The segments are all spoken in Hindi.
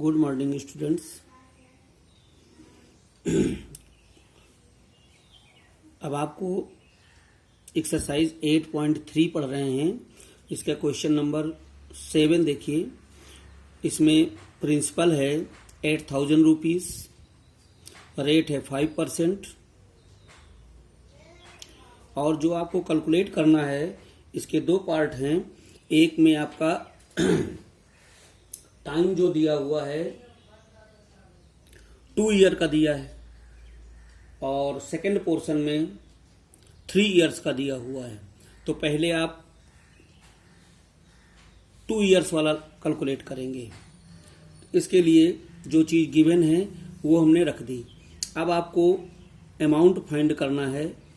Good morning students. अब आपको एक्सरसाइज 8.3 पढ़ रहे हैं। इसका क्वेश्चन नंबर 7 देखिए। इसमें प्रिंसिपल है 8,000 रुपीज़, रेट है 5%, और जो आपको कैलकुलेट करना है इसके दो पार्ट हैं। एक में आपका टाइम जो दिया हुआ है 2 ईयर का दिया है, और सेकंड पोर्शन में 3 ईयर्स का दिया हुआ है। तो पहले आप 2 ईयर्स वाला कैलकुलेट करेंगे। इसके लिए जो चीज़ गिवन है वो हमने रख दी। अब आपको अमाउंट फाइंड करना है।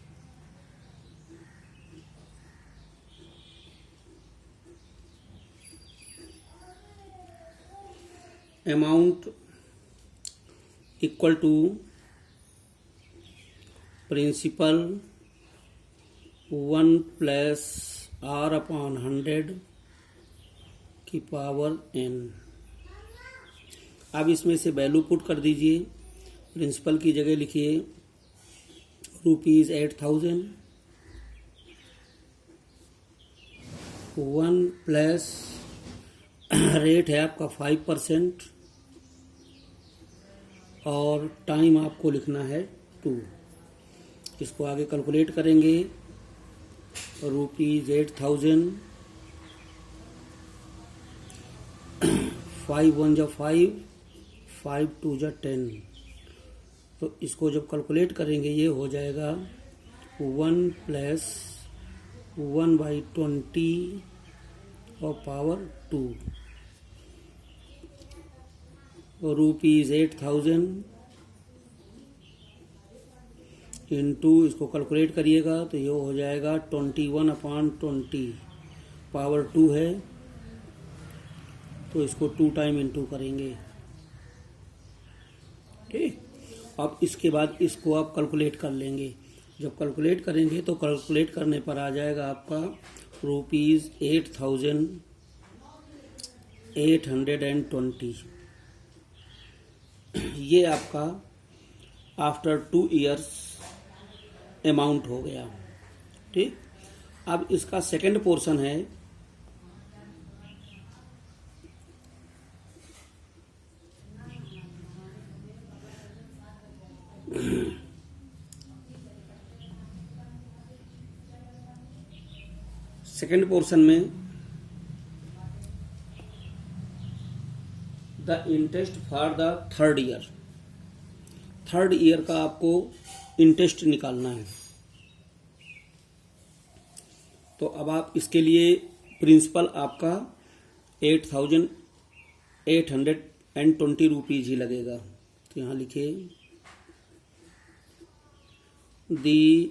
Amount equal to principal 1 plus R/100 की पावर n। अब इसमें से वैल्यू पुट कर दीजिए। प्रिंसिपल की जगह लिखिए ₹8,000, 1 प्लस रेट है आपका 5%, और टाइम आपको लिखना है 2। इसको आगे कैलकुलेट करेंगे। ₹8,000, 5 1 जा 5, 5 2 जा 10। तो इसको जब कैलकुलेट करेंगे ये हो जाएगा 1 प्लस 1/20 और पावर 2। ₹8,000 इंटू इसको कैलकुलेट करिएगा तो ये हो जाएगा 21/20, पावर 2 है तो इसको 2 टाइम इंटू करेंगे। ठीक। अब इसके बाद इसको आप कैलकुलेट कर लेंगे। जब कैलकुलेट करेंगे तो कैलकुलेट करने पर आ जाएगा आपका ₹8,820। ये आपका आफ्टर 2 ईयर्स अमाउंट हो गया। ठीक। अब इसका सेकंड पोर्शन है सेकंड पोर्शन में the interest for the third year. Third year का आपको इंटरेस्ट निकालना है। तो अब आप इसके लिए प्रिंसिपल आपका 8,820 रुपीज ही लगेगा। तो यहाँ लिखिए दी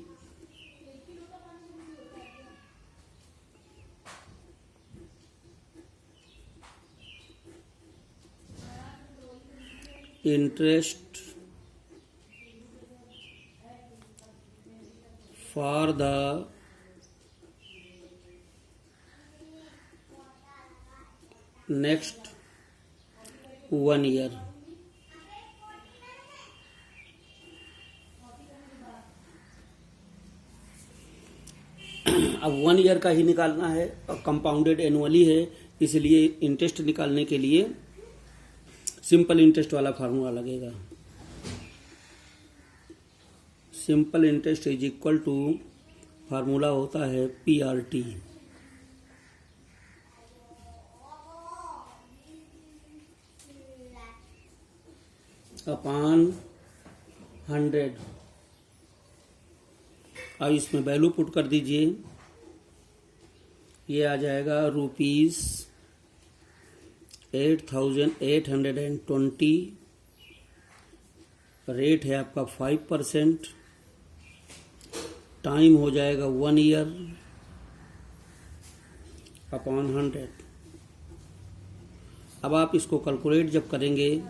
interest for the next 1 year। अब 1 ईयर का ही निकालना है और कंपाउंडेड एनुअली है, इसलिए इंटरेस्ट निकालने के लिए सिंपल इंटरेस्ट वाला फार्मूला लगेगा। Simple interest is equal to, formula होता है PRT अपॉन 100। अब इसमें वैल्यू पुट कर दीजिए। ये आ जाएगा ₹8,820, रेट है आपका 5%, टाइम हो जाएगा 1 ईयर अपॉन 100। अब आप इसको कैलकुलेट जब करेंगे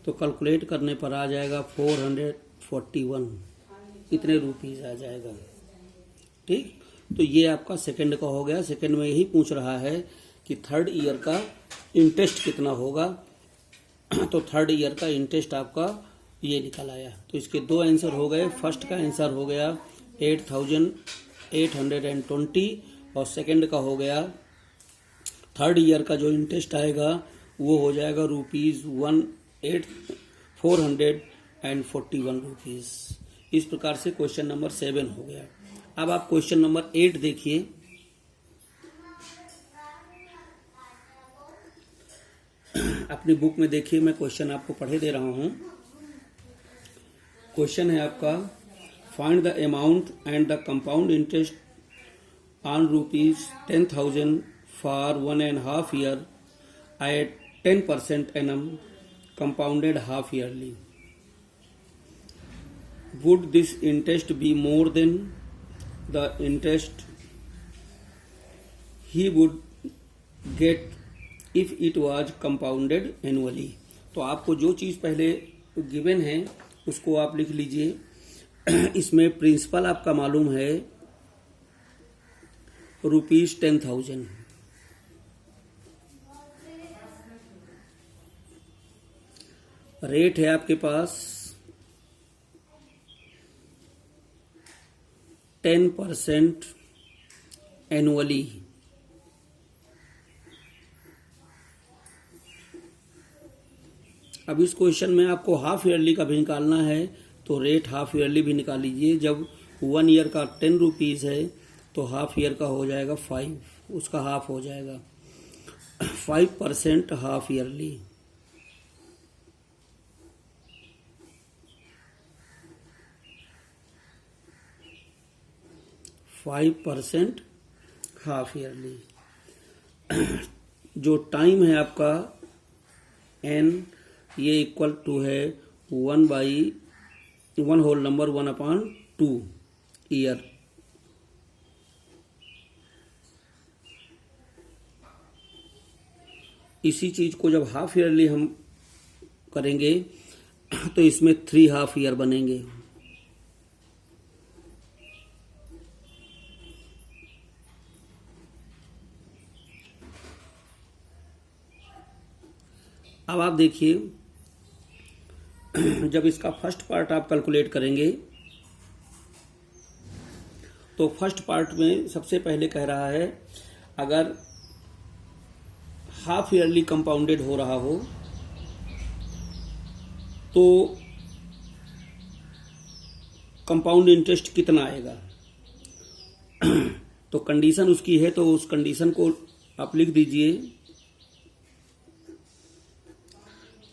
तो कैलकुलेट करने पर आ जाएगा 441, इतने रुपीज आ जाएगा। ठीक। तो ये आपका सेकंड का हो गया। सेकंड में यही पूछ रहा है कि थर्ड ईयर का इंटरेस्ट कितना होगा। तो थर्ड ईयर का इंटरेस्ट आपका ये निकल आया। तो इसके दो आंसर हो गए। फर्स्ट का आंसर हो गया 8,820 और सेकंड का हो गया थर्ड ईयर का जो इंटरेस्ट आएगा वो हो जाएगा ₹441। इस प्रकार से क्वेश्चन नंबर 7 हो गया। अब आप क्वेश्चन नंबर 8 देखिए। अपनी बुक में देखिए, मैं क्वेश्चन आपको पढ़े दे रहा हूं। क्वेश्चन है आपका, find the amount and the compound interest on ₹10,000 for 1.5 year at 10% annum compounded half yearly. Would this interest be more than the interest he would get if it was compounded annually? तो आपको जो चीज पहले गिवन है उसको आप लिख लीजिए। इसमें प्रिंसिपल आपका मालूम है ₹10,000। रेट है आपके पास 10% एनुअली। अब इस क्वेश्चन में आपको हाफ ईयरली का भी निकालना है, तो रेट हाफ ईयरली भी निकाल लीजिए। जब 1 ईयर का ₹10 है तो हाफ ईयर का हो जाएगा 5, उसका हाफ हो जाएगा 5% हाफ ईयरली। 5% half yearly. जो टाइम है आपका n, ये इक्वल टू है 1/2 ईयर। इसी चीज को जब हाफ ईयरली हम करेंगे तो इसमें 3 हाफ ईयर बनेंगे। अब आप देखिए, जब इसका फर्स्ट पार्ट आप कैलकुलेट करेंगे तो फर्स्ट पार्ट में सबसे पहले कह रहा है अगर हाफ ईयरली कंपाउंडेड हो रहा हो तो कंपाउंड इंटरेस्ट कितना आएगा। तो कंडीशन उसकी है, तो उस कंडीशन को आप लिख दीजिए।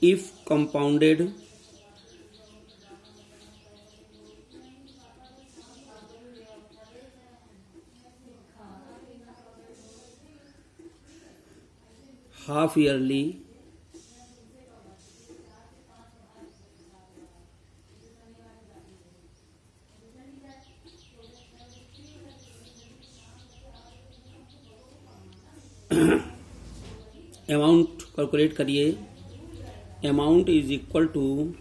If compounded half yearly amount calculate करिए। Amount is equal to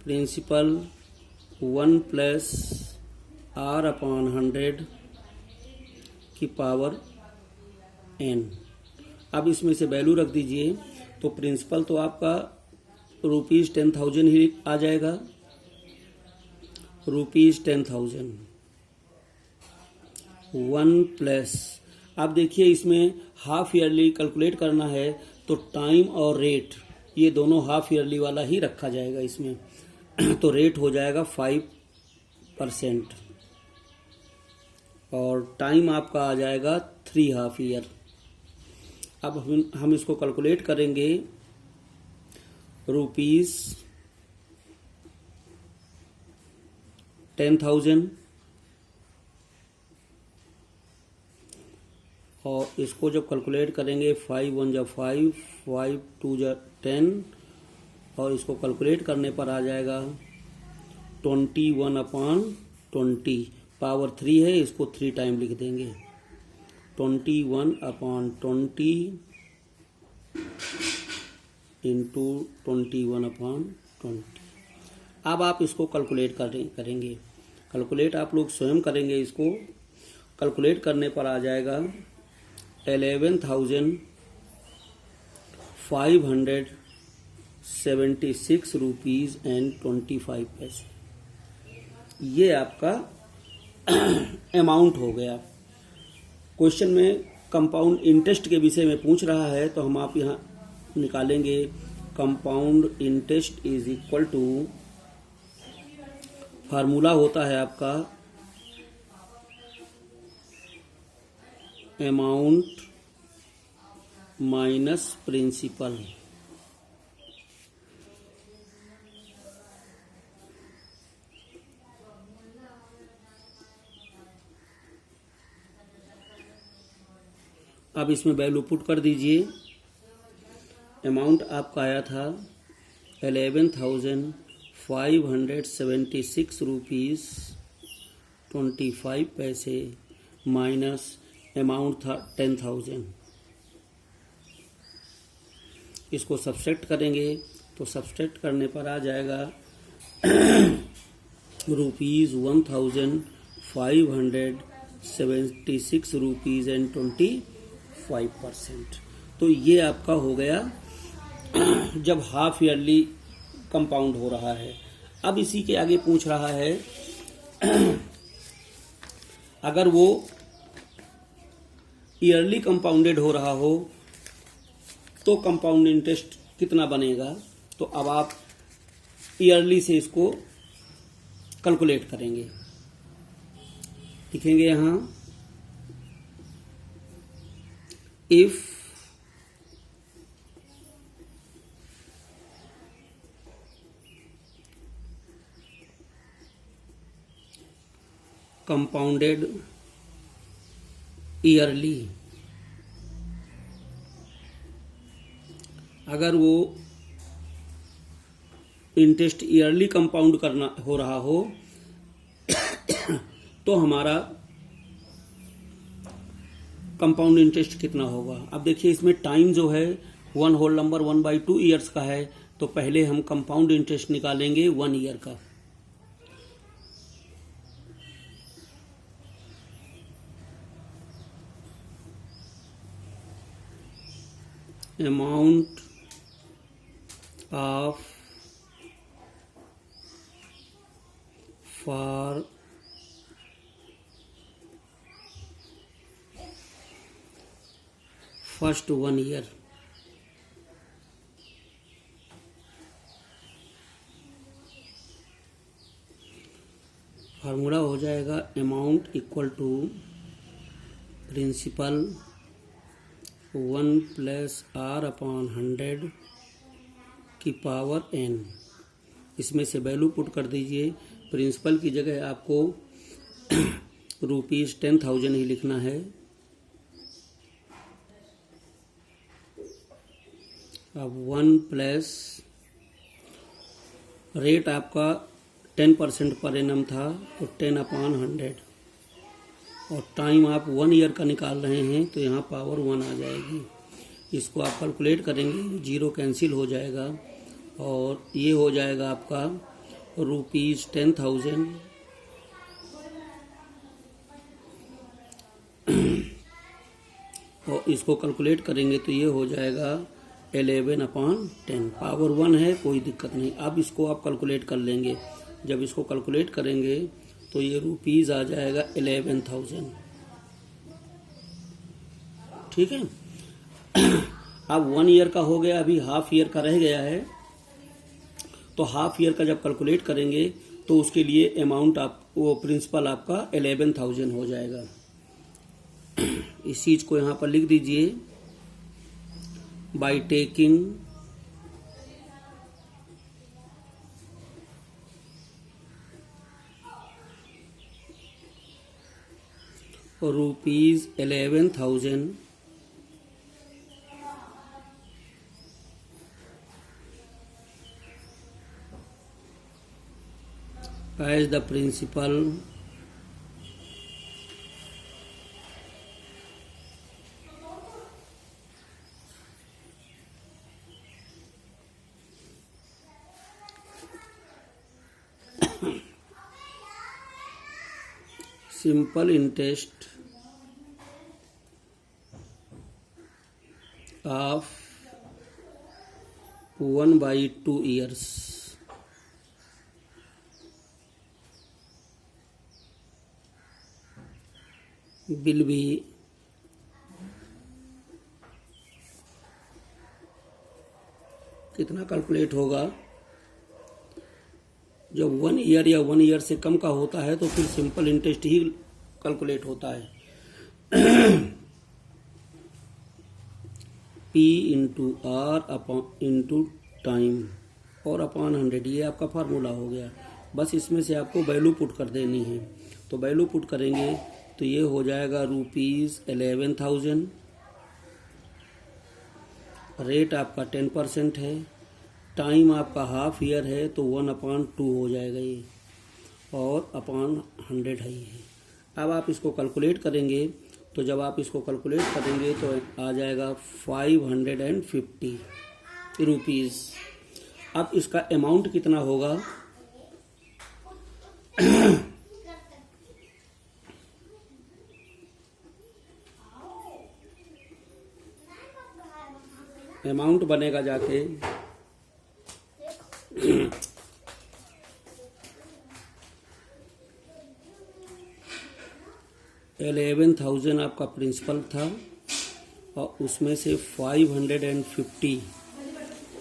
principal 1 + R/100 की पावर n। अब इसमें से वैल्यू रख दीजिए। तो प्रिंसिपल तो आपका ₹10,000 ही आ जाएगा। ₹10,000 1 प्लस, अब देखिए इसमें हाफ ईयरली कैलकुलेट करना है तो टाइम और रेट ये दोनों हाफ ईयरली वाला ही रखा जाएगा इसमें। तो रेट हो जाएगा 5% और टाइम आपका आ जाएगा 3 हाफ ईयर। अब हम इसको कैलकुलेट करेंगे। ₹10,000 और इसको जब कैलकुलेट करेंगे 5 × 1 = 5, 5 × 2 = 10 और इसको कैलकुलेट करने पर आ जाएगा 21/20। पावर 3 है, इसको 3 टाइम लिख देंगे। 21/20 इंटू 21/20। अब आप इसको कैलकुलेट करेंगे। कैलकुलेट आप लोग स्वयं करेंगे। इसको कैलकुलेट करने पर आ जाएगा 11,000 ₹576.25। ये आपका अमाउंट हो गया। क्वेश्चन में कंपाउंड इंटरेस्ट के विषय में पूछ रहा है, तो हम आप यहाँ निकालेंगे compound interest is equal to, formula होता है आपका अमाउंट माइनस प्रिंसिपल। अब इसमें वैल्यू पुट कर दीजिए। अमाउंट आपका आया था 11,576 रुपीज़ 25 पैसे माइनस अमाउंट था 10,000। इसको सब्सट्रैक्ट करेंगे तो सब्सट्रैक्ट करने पर आ जाएगा ₹1,576.25। तो ये आपका हो गया जब हाफ ईयरली कंपाउंड हो रहा है। अब इसी के आगे पूछ रहा है अगर वो ईयरली कंपाउंडेड हो रहा हो तो कंपाउंड इंटरेस्ट कितना बनेगा। तो अब आप ईयरली से इसको कैलकुलेट करेंगे। लिखेंगे यहां इफ कंपाउंडेड ईयरली, अगर वो इंटरेस्ट ईयरली कंपाउंड करना हो रहा हो तो हमारा कंपाउंड इंटरेस्ट कितना होगा। अब देखिए इसमें टाइम जो है 1 होल नंबर 1/2 ईयर्स का है, तो पहले हम कंपाउंड इंटरेस्ट निकालेंगे 1 ईयर का। Amount of for first 1 year, formula हो जाएगा amount equal to principal 1 + R/100 की पावर n। इसमें से वैल्यू पुट कर दीजिए। प्रिंसिपल की जगह आपको ₹10,000 ही लिखना है। अब 1 प्लस रेट आपका 10% पर एनम था, तो 10/100 और टाइम आप 1 ईयर का निकाल रहे हैं, तो यहाँ पावर 1 आ जाएगी। इसको आप कैलकुलेट करेंगे, 0 कैंसिल हो जाएगा और ये हो जाएगा आपका ₹10,000 और इसको कैलकुलेट करेंगे तो ये हो जाएगा 11/10। पावर 1 है, कोई दिक्कत नहीं। अब इसको आप कैलकुलेट कर लेंगे। जब इसको कैलकुलेट करेंगे तो ये रुपीज़ आ जाएगा 11,000। ठीक है। अब 1 ईयर का हो गया, अभी हाफ ईयर का रह गया है। तो हाफ ईयर का जब कैलकुलेट करेंगे तो उसके लिए अमाउंट वो प्रिंसिपल आपका 11,000 हो जाएगा। इस चीज को यहां पर लिख दीजिए। By taking ₹11,000 as the principal simple interest of 1/2 years. will be कितना कैलकुलेट होगा? जब 1 ईयर या 1 ईयर से कम का होता है तो फिर सिंपल इंटरेस्ट ही कैलकुलेट होता है। P into r upon into time और अपॉन 100, ये आपका फार्मूला हो गया। बस इसमें से आपको वैल्यू पुट कर देनी है। तो वैल्यू पुट करेंगे तो ये हो जाएगा ₹11,000। रेट आपका 10% है, टाइम आपका हाफ ईयर है तो 1/2 हो जाएगा ये, और अपॉन 100 है ये। अब आप इसको कैलकुलेट करेंगे तो जब आप इसको कैलकुलेट करेंगे तो आ जाएगा 550 रुपीज़। अब इसका अमाउंट कितना होगा? अमाउंट बनेगा जाके 11,000 आपका प्रिंसिपल था और उसमें से 550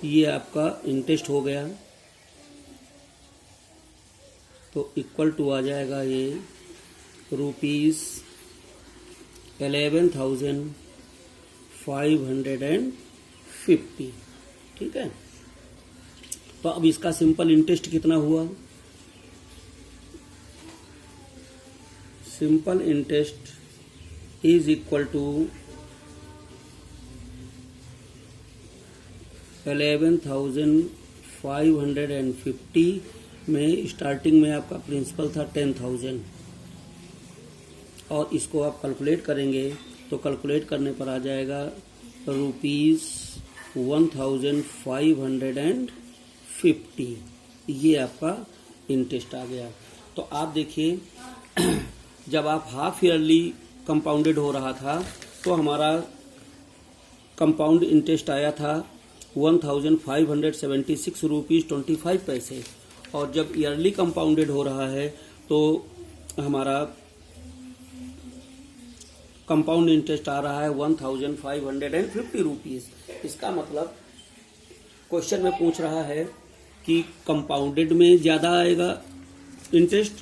ये आपका इंटरेस्ट हो गया, तो इक्वल टू आ जाएगा ये ₹11,550। ठीक है। तो अब इसका सिंपल इंटरेस्ट कितना हुआ? Simple interest is equal to 11,550 में स्टार्टिंग में आपका प्रिंसिपल था 10,000 और इसको आप कैलकुलेट करेंगे तो कैलकुलेट करने पर आ जाएगा ₹1,550। ये आपका इंटरेस्ट आ गया। तो आप देखिए जब आप हाफ ईयरली कंपाउंडेड हो रहा था तो हमारा कंपाउंड इंटरेस्ट आया था 1,576 रुपीज़ 25 पैसे, और जब ईयरली कंपाउंडेड हो रहा है तो हमारा कंपाउंड इंटरेस्ट आ रहा है 1,550 रुपीज़। इसका मतलब क्वेश्चन में पूछ रहा है कि कंपाउंडेड में ज़्यादा आएगा इंटरेस्ट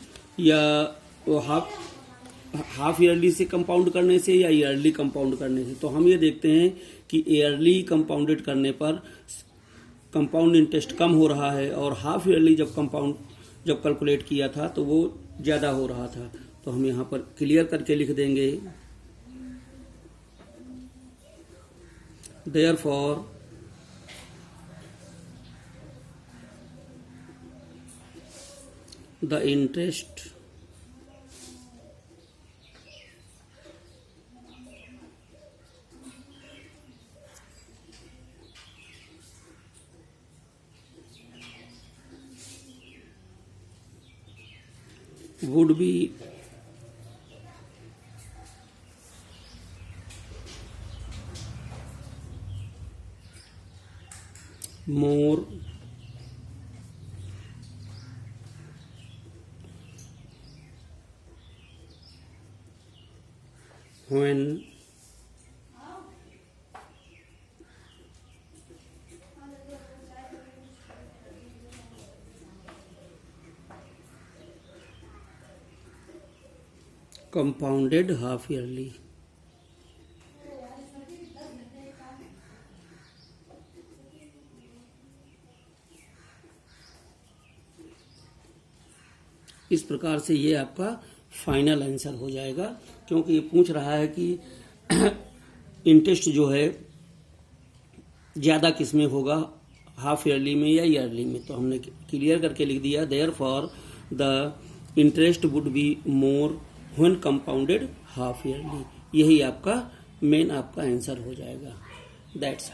या वो हाफ ईयरली से कंपाउंड करने से या ईयरली कंपाउंड करने से। तो हम ये देखते हैं कि ईयरली कंपाउंडेड करने पर कंपाउंड इंटरेस्ट कम हो रहा है और हाफ ईयरली जब कैलकुलेट किया था तो वो ज़्यादा हो रहा था। तो हम यहाँ पर क्लियर करके लिख देंगे, therefore the interest would be more when compounded half yearly। इस प्रकार से ये आपका फाइनल आंसर हो जाएगा, क्योंकि ये पूछ रहा है कि इंटरेस्ट जो है ज़्यादा किस में होगा, हाफ ईयरली में या ईयरली में। तो हमने क्लियर करके लिख दिया, therefore the interest would be more when compounded half yearly. यही आपका मेन आपका आंसर हो जाएगा। दैट्स